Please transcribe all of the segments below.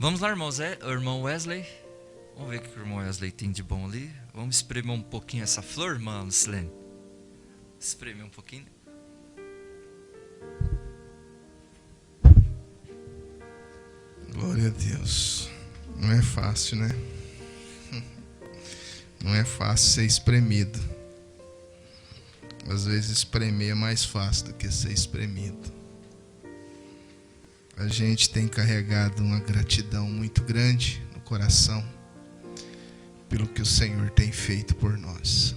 Vamos lá, irmão Wesley. Vamos ver o que o irmão Wesley tem de bom ali. Vamos espremer um pouquinho essa flor, irmã Lucilene. Espremer um pouquinho. Glória a Deus. Não é fácil, né? Não é fácil ser espremido. Às vezes espremer é mais fácil do que ser espremido. A gente tem carregado uma gratidão muito grande no coração pelo que o Senhor tem feito por nós.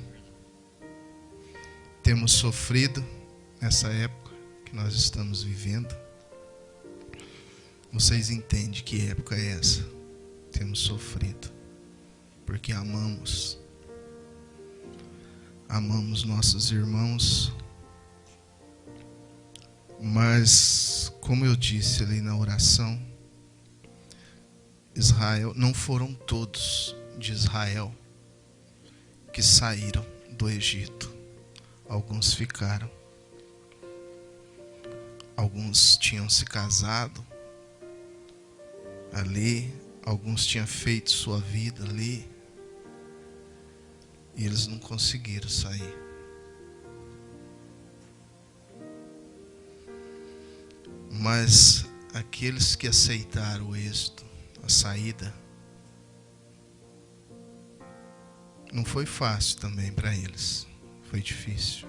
Temos sofrido nessa época que nós estamos vivendo. Vocês entendem que época é essa? Temos sofrido porque amamos nossos irmãos, mas como eu disse ali na oração, Israel, não foram todos de Israel que saíram do Egito. Alguns ficaram, alguns tinham se casado ali, alguns tinham feito sua vida ali, e eles não conseguiram sair. Mas aqueles que aceitaram o êxito, a saída, não foi fácil também para eles. Foi difícil.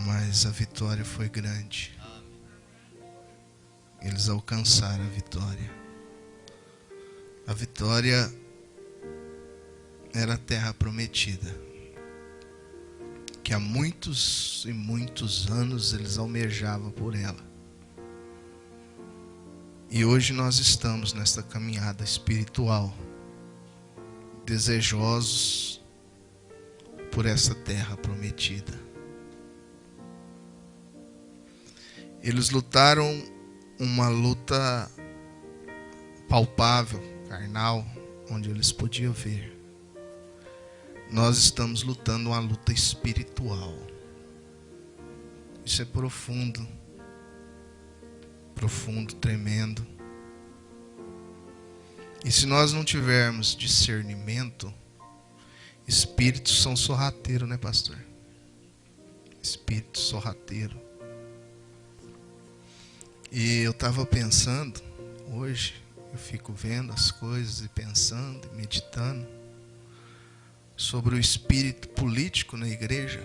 Mas a vitória foi grande. Eles alcançaram a vitória. A vitória era a terra prometida, que há muitos e muitos anos eles almejavam por ela. E hoje nós estamos nesta caminhada espiritual, desejosos por essa terra prometida. Eles lutaram uma luta palpável, carnal, onde eles podiam ver. Nós estamos lutando uma luta espiritual. Isso é profundo, tremendo. E se nós não tivermos discernimento, espíritos são sorrateiros, né, pastor? Espírito sorrateiro. E eu estava pensando, hoje, eu fico vendo as coisas e pensando, e meditando sobre o espírito político na igreja.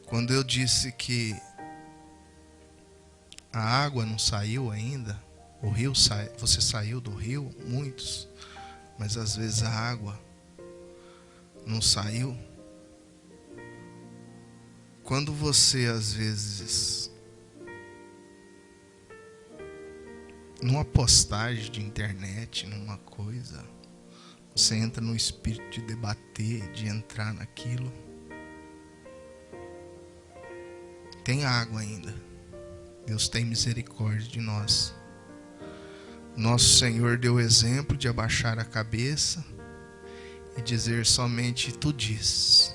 Quando eu disse que a água não saiu ainda, o rio você saiu do rio, muitos, mas às vezes a água não saiu. Quando você às vezes, numa postagem de internet, numa coisa, você entra no espírito de debater, de entrar naquilo. Tem água ainda. Deus tem misericórdia de nós. Nosso Senhor deu o exemplo de abaixar a cabeça e dizer somente tu dizes.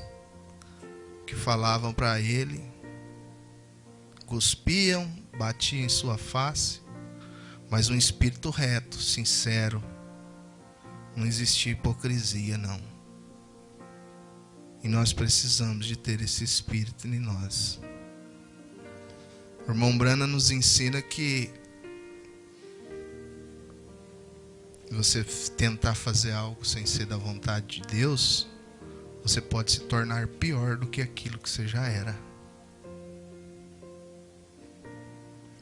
Que falavam para ele, cuspiam, batiam em sua face, mas um espírito reto, sincero. Não existia hipocrisia, não. E nós precisamos de ter esse espírito em nós. O irmão Brana nos ensina que você tentar fazer algo sem ser da vontade de Deus, você pode se tornar pior do que aquilo que você já era.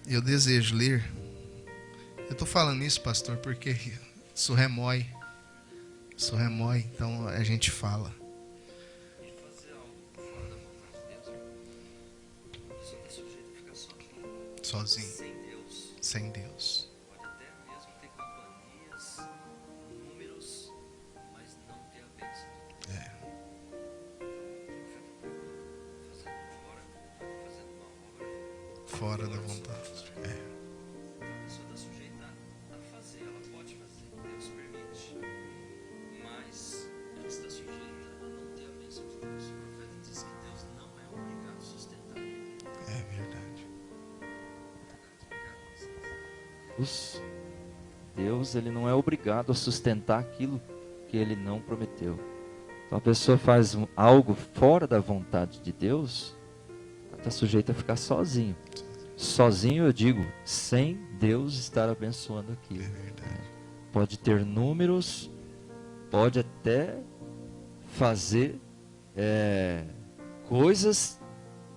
Eu desejo ler. Eu estou falando isso, pastor, porque isso remói. Isso remói, então a gente fala. Sozinho. Sem Deus. Pode até mesmo ter companhias, números, mas não ter a bênção. Fazendo uma obra Fora da vontade. A pessoa está sujeita a fazer, ela pode fazer, Deus permite. Mas ela está sujeita a não ter a bênção de Deus. O profeta diz que Deus não é obrigado a sustentar. É verdade. Deus, ele não é obrigado a sustentar aquilo que ele não prometeu. Então a pessoa faz algo fora da vontade de Deus, está sujeita a ficar sozinho. Sozinho, eu digo, sem Deus estar abençoando aquilo. Pode ter números, pode até fazer coisas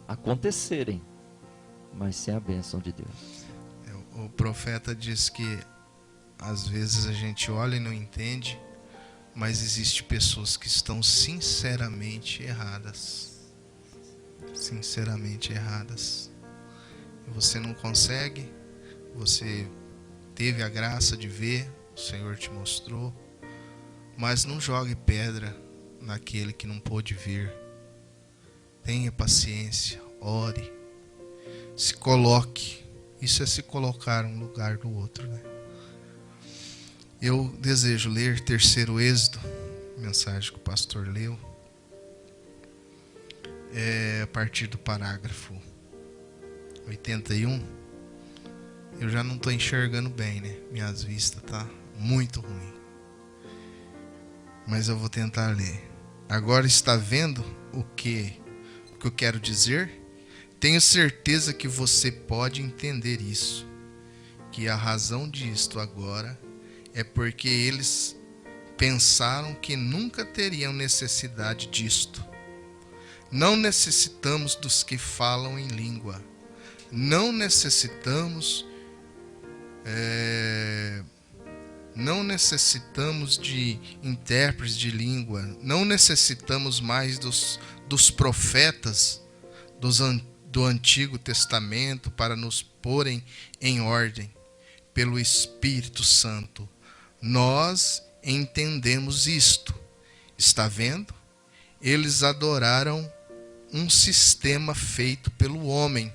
acontecerem, mas sem a bênção de Deus. O profeta diz que às vezes a gente olha e não entende, mas existem pessoas que estão sinceramente erradas. Sinceramente erradas. Você não consegue, você teve a graça de ver, o Senhor te mostrou, mas não jogue pedra naquele que não pôde vir. Tenha paciência, ore, se coloque. Isso é se colocar um lugar do outro, né? Eu desejo ler 3º Êxodo, mensagem que o pastor leu, a partir do parágrafo 81. Eu já não estou enxergando bem, né? Minhas vistas tá muito ruim. Mas eu vou tentar ler. Agora está vendo o que eu quero dizer? Tenho certeza que você pode entender isso. Que a razão disto agora é porque eles pensaram que nunca teriam necessidade disto. Não necessitamos dos que falam em língua. Não necessitamos de intérpretes de língua. Não necessitamos mais dos profetas do Antigo Testamento para nos porem em ordem pelo Espírito Santo. Nós entendemos isto. Está vendo? Eles adoraram um sistema feito pelo homem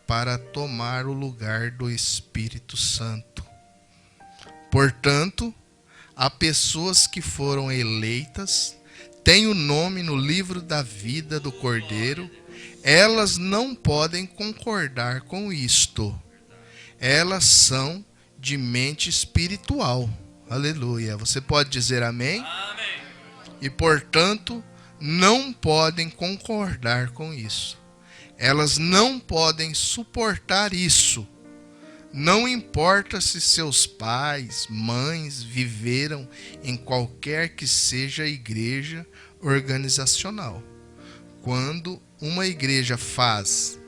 para tomar o lugar do Espírito Santo. Portanto, há pessoas que foram eleitas, têm o nome no livro da vida do Cordeiro. Elas não podem concordar com isto. Elas são de mente espiritual. Aleluia. Você pode dizer amém? Amém. E, portanto, não podem concordar com isso. Elas não podem suportar isso. Não importa se seus pais, mães viveram em qualquer que seja a igreja organizacional. Quando uma igreja faz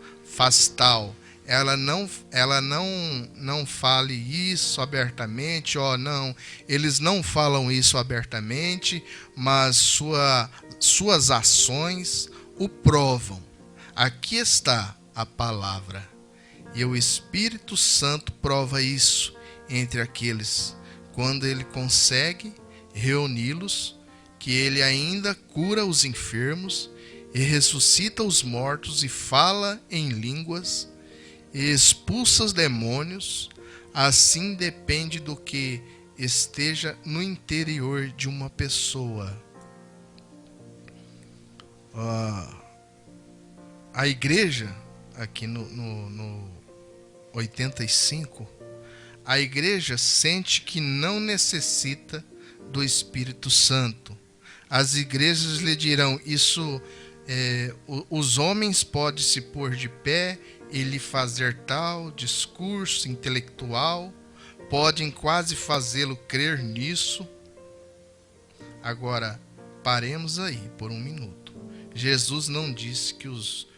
tal, ela não fale isso abertamente, não, eles não falam isso abertamente, mas suas ações o provam. Aqui está a palavra. E o Espírito Santo prova isso entre aqueles, quando ele consegue reuni-los, que ele ainda cura os enfermos, e ressuscita os mortos, e fala em línguas, e expulsa os demônios. Assim depende do que esteja no interior de uma pessoa. A igreja, aqui no 85, a igreja sente que não necessita do Espírito Santo. As igrejas lhe dirão, os homens podem se pôr de pé e lhe fazer tal discurso intelectual, podem quase fazê-lo crer nisso. Agora, paremos aí por um minuto. Jesus não disse que os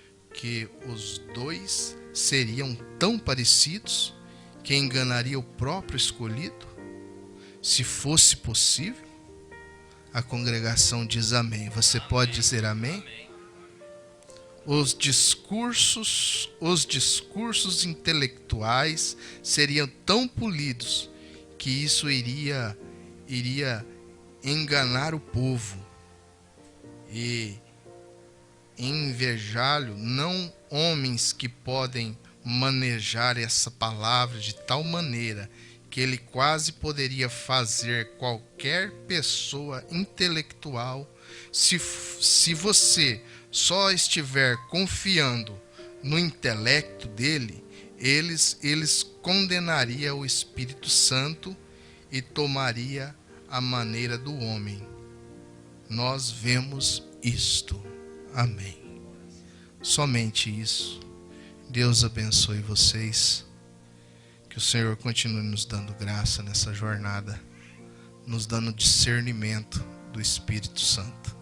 dois seriam tão parecidos que enganaria o próprio escolhido? Se fosse possível? A congregação diz amém. Você pode dizer amém? Os discursos intelectuais seriam tão polidos que isso iria enganar o povo e invejá-lo, não homens que podem manejar essa palavra de tal maneira que ele quase poderia fazer qualquer pessoa intelectual. Se você só estiver confiando no intelecto dele, eles condenaria o Espírito Santo e tomaria a maneira do homem. Nós vemos isto. Amém. Somente isso. Deus abençoe vocês. Que o Senhor continue nos dando graça nessa jornada, nos dando discernimento do Espírito Santo.